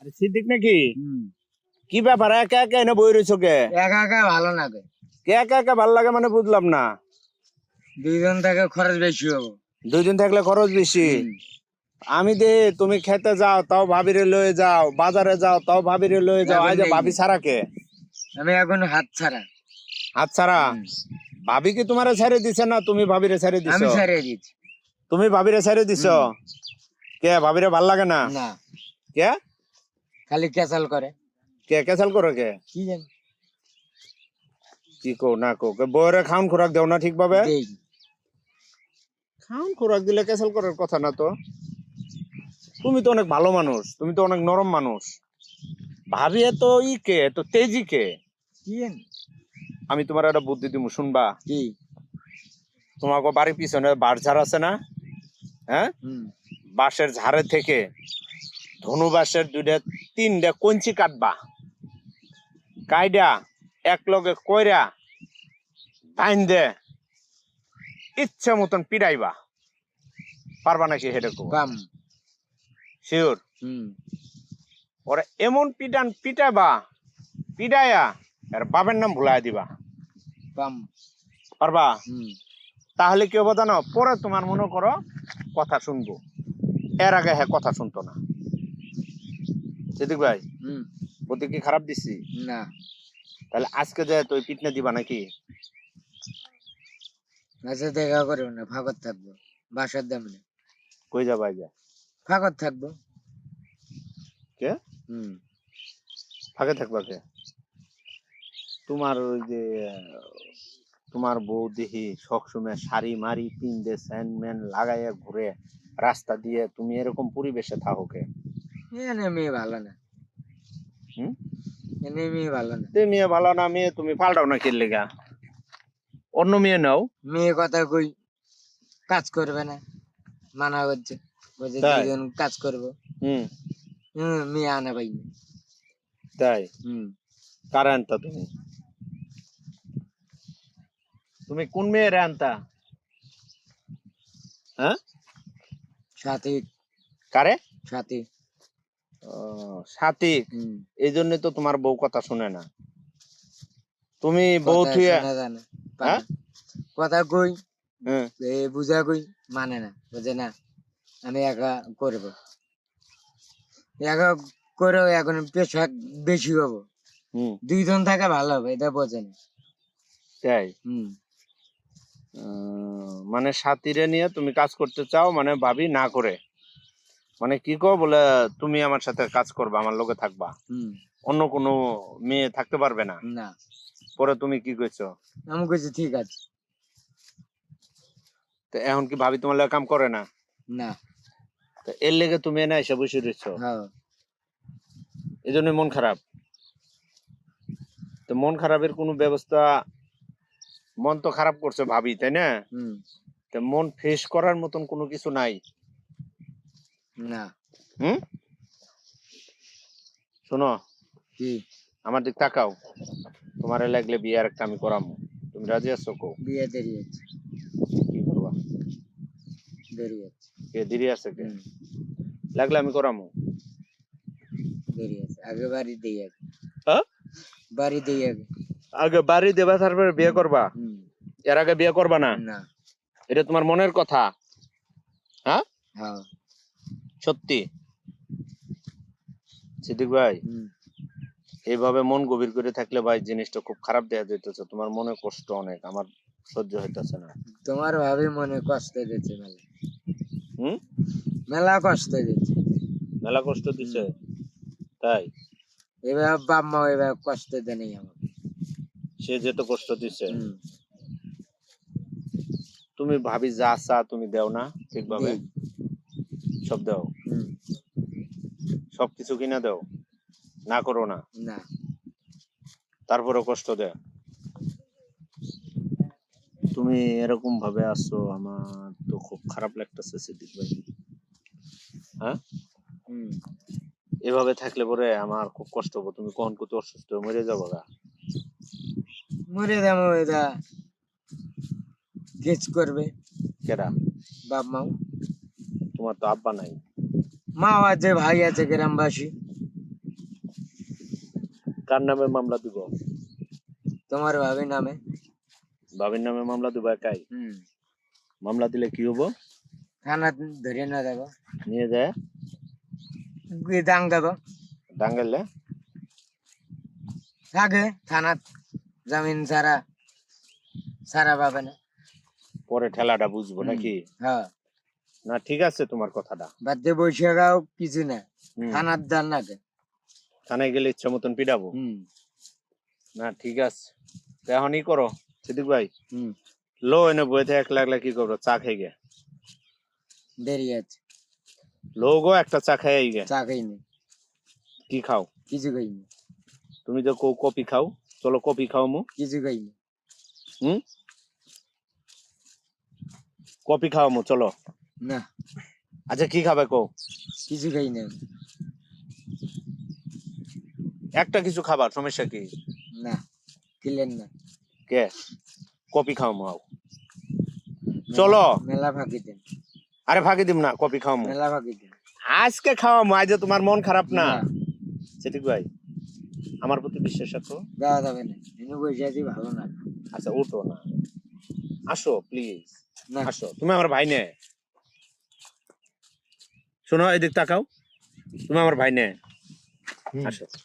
আরে সিদ্দিক নাকি? হুম। কি ব্যাপার একা একা এনে বই রয়েছো কে? একা একা ভালো লাগে। কে একা একা ভাল লাগে মানে বুঝলাম না। দুইজন থেকে খরচ বেশি হবো। দুইজন থাকলে খরচ বেশি। হুম। আমি দে তুমি খেতে যাও তাও ভাবিরে লয়ে যাও, বাজারে যাও তাও ভাবিরে লয়ে যাও, এখন আজ নেই। ভাবি ছাড়া কে? আমি এখন হাত ছাড়া। হাত ছাড়া? হুম। ভাবি কি তোমারে ছেড়ে দিছে না তুমি ভাবিরে ছেড়ে আমি দিছো? ছাড়িয়ে দিচ্ছি। তুমি ভাবিরে ছেড়ে দিছো? হুম। কে ভাবিরে ভাল লাগে না? না, কে? খালি ক্যাচাল করে। কে ক্যাসাল করো কে? কি জানি কি কো না কো বউরে খাউন খোরাক দেও না ঠিক ভাবে? দেই। খাউন খোরাক দিলে ক্যাসাল করার কথা না তো। তুমি তো অনেক ভালো মানুষ, তুমি তো অনেক নরম মানুষ। ভাবি এত ই কে এত তেজি কে? কি জানি আমি তোমার একটা বুদ্ধি দিব শুনবা? কি। তোমাকে বাড়ির পিছনে বাঁশ ঝাড় আছে না? হ্যাঁ, হুম। বাঁশের ঝাড়ে থেকে ধনু বাঁশের দুইটা তিনটা কঞ্চি কাটবা, কাইডা এক লগে কইরা বাইন্দে ইচ্ছা মতন পিড়াইবা। পারবা নাকি হেডে কো? পাম। শিওর? হুম। ওরা এমন পিটান পিটাবা, পিডাইয়া আর বাবার নাম ভুলাই দিবা। পাম। পারবা? হুম। তাহলে কি হবে জানো? পরে তোমার মনে করো কথা শুনবো, এর আগে হ্যাঁ কথা শুনতো না। সিদ্দিক ভাই, হুম। বুদ্ধি কি খারাপ দিচ্ছি? না, তাহলে আজকে যে তুই পিটনে দিবা নাকি? আচ্ছা দেখা করবো না, ফাঁকর থাকবো। বাসার দাম নেই, কই যাবা যা? ফাঁকর থাকবো। কে? হুম। ফাঁকে থাকবা কে? তোমার ওই যে তোমার বউ দেখি সবসময় শাড়ি মারি পিন্দে স্যান ম্যান লাগাইয়া ঘুরে রাস্তা দিয়ে, তুমি এরকম পরিবেশে থাকো কে? এনে মেয়ে ভালো না। হুম? এনে মেয়ে ভালো না। তুমি মেয়ে ভালো না, মেয়ে তুমি পাল্টাও না কি লেগা? অন্য মেয়ে নাও। মেয়ে কথা কই, কাজ করবে না, মানা করছে, বলছে তাই? দুজন কাজ করবো। হুম। মেয়ে আনা পাই না। তাই? হুম। কারে আনতা তুমি? তুমি কোন মেয়েরে আনতা? হ্যাঁ? সাথী। কারে? সাথী। ও, সাথী। হুম। এই জন্য তো তোমার বউ কথা শুনে না। তুমি বউ কথা থুয়ে শোনা যায় না, হ্যাঁ পানা। কথা কই, হ্যাঁ বুঝা কই, মানে না, বুঝে না। আমি একা করবো, একা করেও এখন পেশা বেশি হবো। হুম। দুইজন থাকা ভালো হবে, এটা বোঝে না। তাই? হুম। মানে সাথীরে নিয়ে তুমি কাজ করতে চাও, মানে ভাবি না করে, মানে কি কো বলে তুমি আমার সাথে কাজ করবা, আমার লগে থাকবা, হুম। অন্য কোনো মেয়ে থাকতে পারবে না। না, পরে তুমি কি কইছো? আমি কইছি ঠিক আছে। তো এখন কি ভাবি তোমার লগে কাম করে না? না। তো এর লেগে তুমি এনে এসে বসে রয়েছো, হ্যাঁ। এই জন্য মন খারাপ। তো মন খারাপের কোনো ব্যবস্থা, মন তো খারাপ করছে ভাবি তাই না? হুম। তো মন ফ্রেশ করার মতন কোনো কিছু নাই? না। হুম? শোনো, কি? আমার দিক তাকাও, তোমারে লাগলে বিয়ে আর একটা আমি করামু, তুমি রাজি আছো? কো বিয়ে দেরি আছে। কি করবা? দেরি আছে। কে দেরি আছে কে? হুম। লাগলে আমি করামু। দেরি আছে, আগে বাড়ি দেই আগে। হ্যাঁ? বাড়ি দেই আগে। আগে বাড়ি দেবা তারপরে বিয়ে করবা? হুম। এর আগে বিয়ে করবা না? না। এটা তোমার মনের কথা? হ্যাঁ? হ্যাঁ। সত্যি? সিদ্দিক ভাই, হুম। এইভাবে মন গভীর করে থাকলে ভাই জিনিসটা খুব খারাপ দেখা যাইতেছে, তোমার মনে কষ্ট অনেক, আমার সহ্য হইতেছে না। তোমার ভাবি মনে কষ্ট দিচ্ছে মেলা। হুম? মেলা কষ্ট দিচ্ছে। মেলা কষ্ট দিছে? তাই? এবার বাপ মা এবার কষ্ট দেয়নি আমাকে। সে যেত কষ্ট দিছে, হুম। তুমি ভাবি যা চা তুমি দেও না ঠিকভাবে? দেই। সব দাও? হুম। সবকিছু কিনা দাও? না করো না? না। তারপরেও কষ্ট দেয়? তুমি এরকম ভাবে আসছো, আমার তো খুব খারাপ লাগতেছে সিদ্দিক ভাই। হ্যাঁ? হুম। এভাবে থাকলে পরে আমার খুব কষ্ট হবে, তুমি কখন কত অসুস্থ হয়ে মরে যাবো গা। মরে যাবো, এরা গেছ করবে কেডা? বাপ মাও। তোমার তো আব্বা নাই। মা আছে, ভাই আছে গ্রামবাসী। কার নামে মামলা দিব? তোমার ভাবি নামে। ভাবির নামে মামলা দিব একাই? হুম। মামলা দিলে কি হবো? থানা ধরে না দেবো, নিয়ে যায় দাং দেবো। ডাঙ্গাইলে থাকে থানা, জামিন ছাড়া ছাড়া পাবে না। পরে ঠেলাটা বুঝবো নাকি? হ্যাঁ, না ঠিক আছে তোমার কথাটা। বাদে বসে গাও কিছু না, হুম। থানার দান নাকে। থানায় গেলে ইচ্ছা মতন পিটাবো? হুম। না ঠিক আছে, তো এখনই করো সিদ্দিক ভাই। হুম। লো এনে বইতে একলা একলা কি করবো? চা খাই গে। দেরি আছে, লো গো একটা চা খাই গে। চা খাইনি, কি খাও? কিছু খাইনি, তুমি তো কপি খাও, চলো কপি খাও মু। কিছু খাইনি। হুম, কপি খাও মু চলো। না, আচ্ছা কি খাবে কো? কিছু খাইনি আমি। একটা কিছু খাবার, সমস্যা কি? না, খেলেন না। কে কপি খাও মু? চলো। মেলা ফাঁকি দেন, আরে ফাঁকি দিম না, কপি খাও মু। মেলা ফাঁকি দেন। আজকে খাওয়া মু, আজ তোমার মন খারাপ না? না, সিদ্দিক ভাই আমার প্রতি বিশ্বাস রাখো। দেওয়া যাবে না, এনে বসে আছি ভালো না। আচ্ছা উঠো না, আসো প্লিজ না, আসো, তুমি আমার ভাই নে। শোনো এদিক তাকাও, তুমি আমার ভাই নে, হুম। আসো।